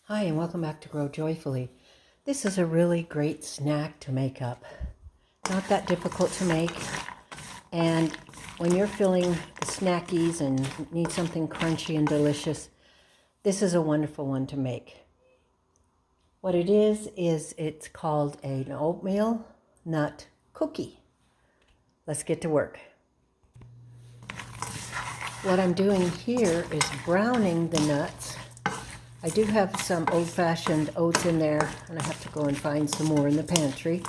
Hi, and welcome back to Grow Joyfully. This is a really great snack to make up. Not that difficult to make. And when you're feeling the snackies and need something crunchy and delicious, this is a wonderful one to make. What it is it's called an oatmeal nut cookie. Let's get to work. What I'm doing here is browning the nuts. I do have some old-fashioned oats in there, and I have to go and find some more in the pantry.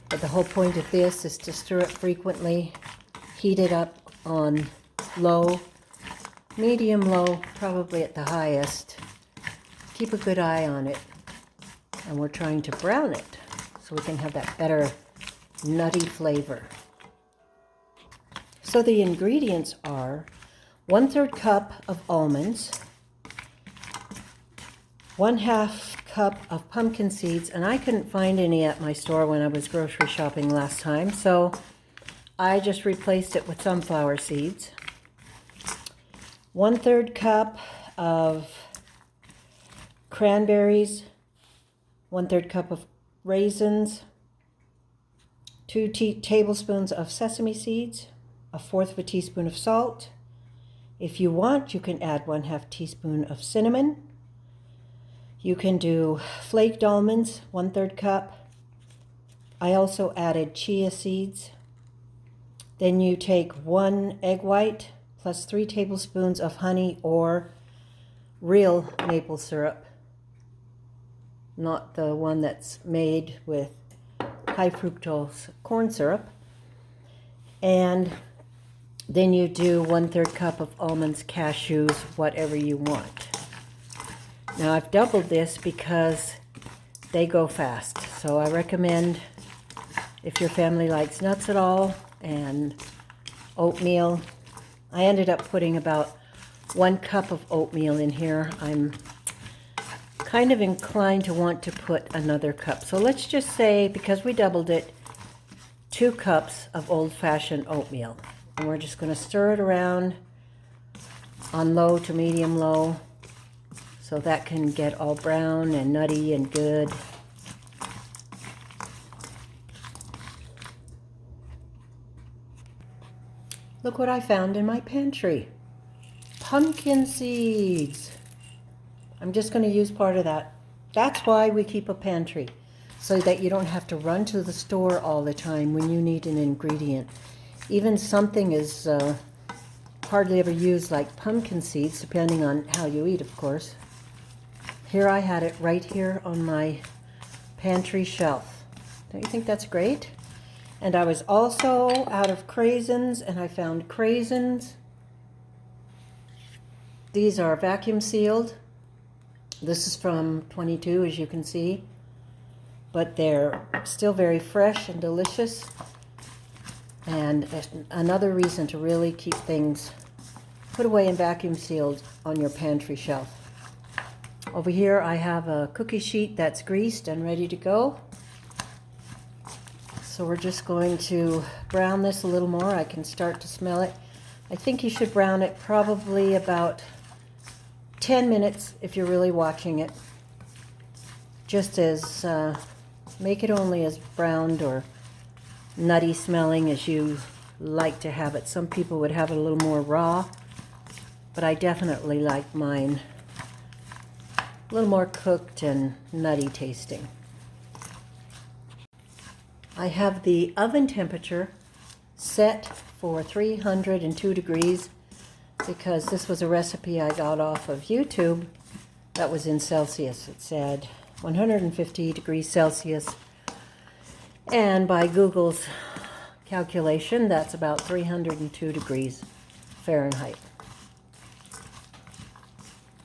But the whole point of this is to stir it frequently, heat it up on low, medium low, probably at the highest. Keep a good eye on it. And we're trying to brown it so we can have that better nutty flavor. So the ingredients are 1/3 cup of almonds, 1/2 cup of pumpkin seeds, and I couldn't find any at my store when I was grocery shopping last time, so I just replaced it with sunflower seeds. 1/3 cup of cranberries, 1/3 cup of raisins, 2 tablespoons of sesame seeds, 1/4 teaspoon of salt. If you want, you can add 1/2 teaspoon of cinnamon. You can do flaked almonds, 1/3 cup. I also added chia seeds. Then you take 1 egg white plus 3 tablespoons of honey or real maple syrup, not the one that's made with high fructose corn syrup. And then you do 1/3 cup of almonds, cashews, whatever you want. Now I've doubled this because they go fast. So I recommend, if your family likes nuts at all and oatmeal, I ended up putting about 1 cup of oatmeal in here. I'm kind of inclined to want to put another cup. So let's just say, because we doubled it, 2 cups of old-fashioned oatmeal. And we're just going to stir it around on low to medium low, so that can get all brown and nutty and good. Look what I found in my pantry. Pumpkin seeds. I'm just going to use part of that. That's why we keep a pantry, so that you don't have to run to the store all the time when you need an ingredient. Even something is hardly ever used, like pumpkin seeds, depending on how you eat, of course. Here I had it right here on my pantry shelf. Don't you think that's great? And I was also out of Craisins, and I found Craisins. These are vacuum sealed. This is from 22, as you can see. But they're still very fresh and delicious. And another reason to really keep things put away and vacuum sealed on your pantry shelf. Over here I have a cookie sheet that's greased and ready to go. So we're just going to brown this a little more. I can start to smell it. I think you should brown it probably about 10 minutes if you're really watching it. Just as, make it only as browned or nutty smelling as you like to have it. Some people would have it a little more raw, but I definitely like mine a little more cooked and nutty tasting. I have the oven temperature set for 302 degrees because this was a recipe I got off of YouTube that was in Celsius. It said 150 degrees Celsius, and by Google's calculation, that's about 302 degrees Fahrenheit.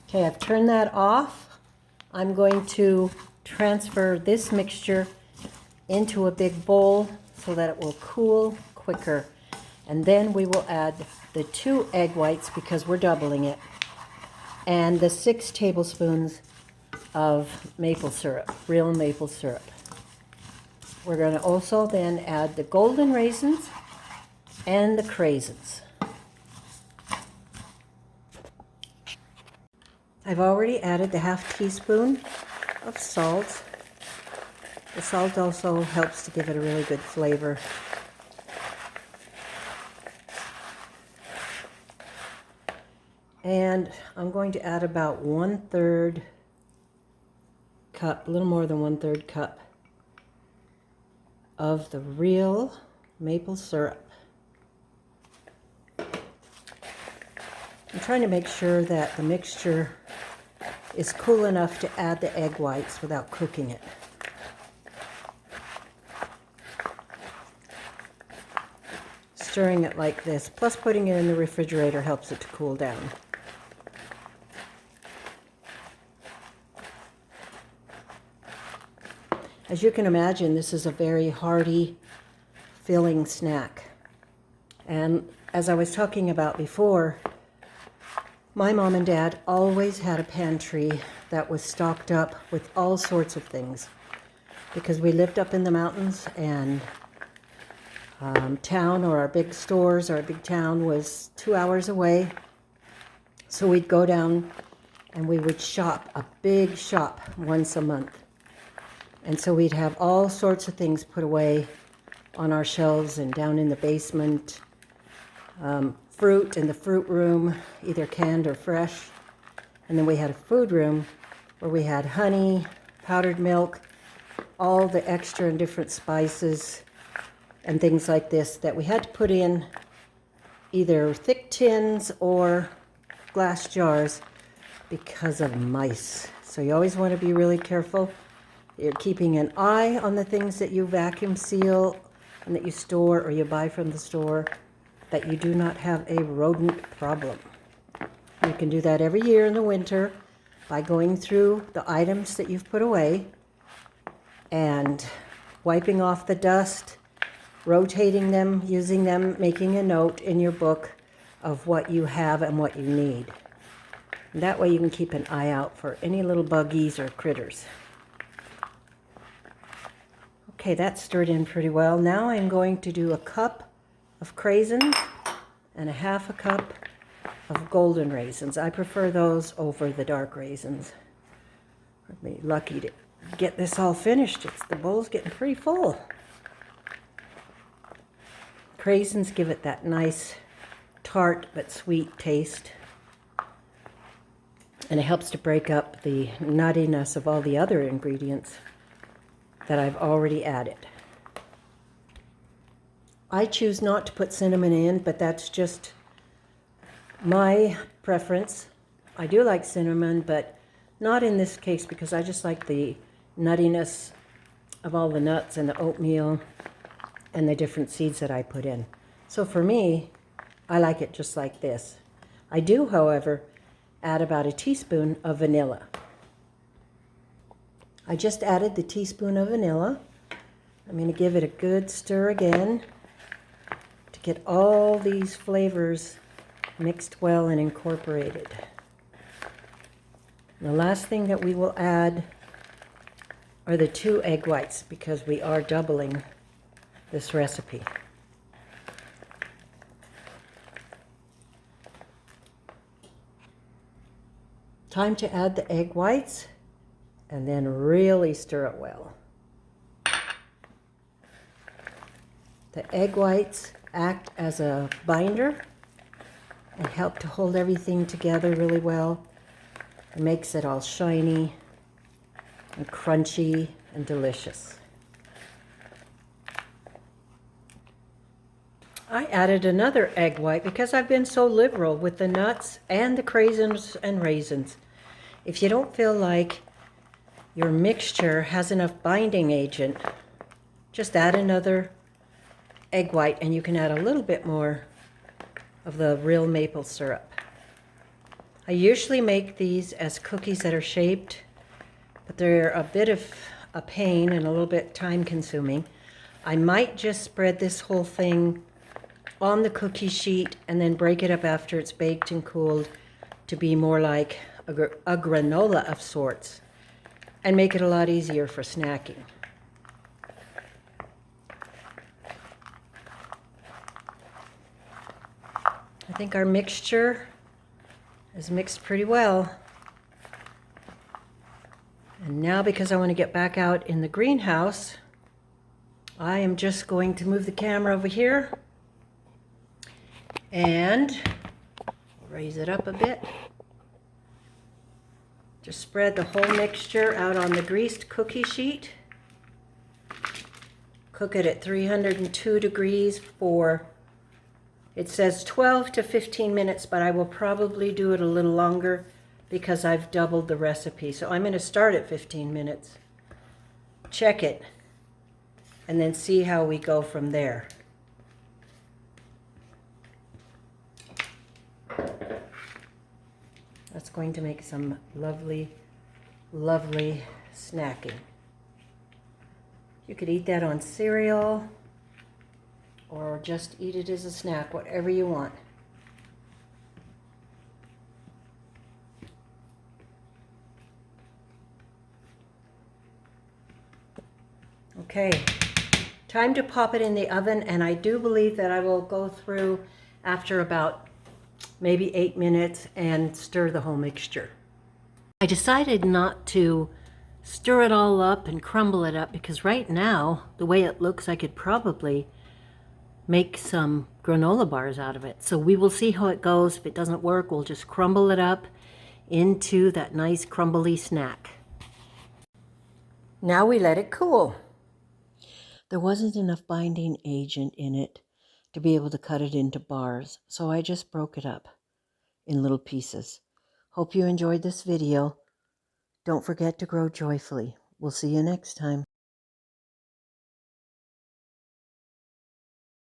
Okay, I've turned that off. I'm going to transfer this mixture into a big bowl so that it will cool quicker. And then we will add the 2 egg whites, because we're doubling it, and the 6 tablespoons of maple syrup, real maple syrup. We're going to also then add the golden raisins and the Craisins. I've already added the half teaspoon of salt. The salt also helps to give it a really good flavor. And I'm going to add about 1/3 cup, a little more than 1/3 cup of the real maple syrup. I'm trying to make sure that the mixture is cool enough to add the egg whites without cooking it. Stirring it like this, plus putting it in the refrigerator helps it to cool down. As you can imagine, this is a very hearty, filling snack. And as I was talking about before, my mom and dad always had a pantry that was stocked up with all sorts of things because we lived up in the mountains, and town or our big stores, our big town was 2 hours away. So we'd go down and we would shop, a big shop once a month. And so we'd have all sorts of things put away on our shelves and down in the basement. Fruit in the fruit room, either canned or fresh. And then we had a food room where we had honey, powdered milk, all the extra and different spices and things like this that we had to put in either thick tins or glass jars because of mice. So you always want to be really careful. You're keeping an eye on the things that you vacuum seal and that you store or you buy from the store, that you do not have a rodent problem. You can do that every year in the winter by going through the items that you've put away and wiping off the dust, rotating them, using them, making a note in your book of what you have and what you need. And that way you can keep an eye out for any little buggies or critters. Okay, that's stirred in pretty well. Now I'm going to do a cup of Craisins and a half a cup of golden raisins. I prefer those over the dark raisins. I'd be lucky to get this all finished. The bowl's getting pretty full. Craisins give it that nice tart but sweet taste. And it helps to break up the nuttiness of all the other ingredients that I've already added. I choose not to put cinnamon in, but that's just my preference. I do like cinnamon, but not in this case because I just like the nuttiness of all the nuts and the oatmeal and the different seeds that I put in. So for me, I like it just like this. I do, however, add about a teaspoon of vanilla. I just added the teaspoon of vanilla. I'm going to give it a good stir again to get all these flavors mixed well and incorporated. And the last thing that we will add are the 2 egg whites because we are doubling this recipe. Time to add the egg whites and then really stir it well. The egg whites act as a binder and help to hold everything together really well. It makes it all shiny and crunchy and delicious. I added another egg white because I've been so liberal with the nuts and the craisins and raisins. If you don't feel like your mixture has enough binding agent, just add another egg white and you can add a little bit more of the real maple syrup. I usually make these as cookies that are shaped, but they're a bit of a pain and a little bit time consuming. I might just spread this whole thing on the cookie sheet and then break it up after it's baked and cooled to be more like a granola of sorts and make it a lot easier for snacking. I think our mixture is mixed pretty well. And now, because I want to get back out in the greenhouse, I am just going to move the camera over here and raise it up a bit. Just spread the whole mixture out on the greased cookie sheet. Cook it at 302 degrees for, it says 12 to 15 minutes, but I will probably do it a little longer because I've doubled the recipe. So I'm going to start at 15 minutes, check it, and then see how we go from there. That's going to make some lovely, lovely snacking. You could eat that on cereal or just eat it as a snack, whatever you want. Okay, time to pop it in the oven, and I do believe that I will go through after about maybe 8 minutes and stir the whole mixture. I decided not to stir it all up and crumble it up because right now, the way it looks, I could probably make some granola bars out of it. So we will see how it goes. If it doesn't work, we'll just crumble it up into that nice crumbly snack. Now we let it cool. There wasn't enough binding agent in it to be able to cut it into bars, so I just broke it up in little pieces. Hope you enjoyed this video. Don't forget to grow joyfully. We'll see you next time.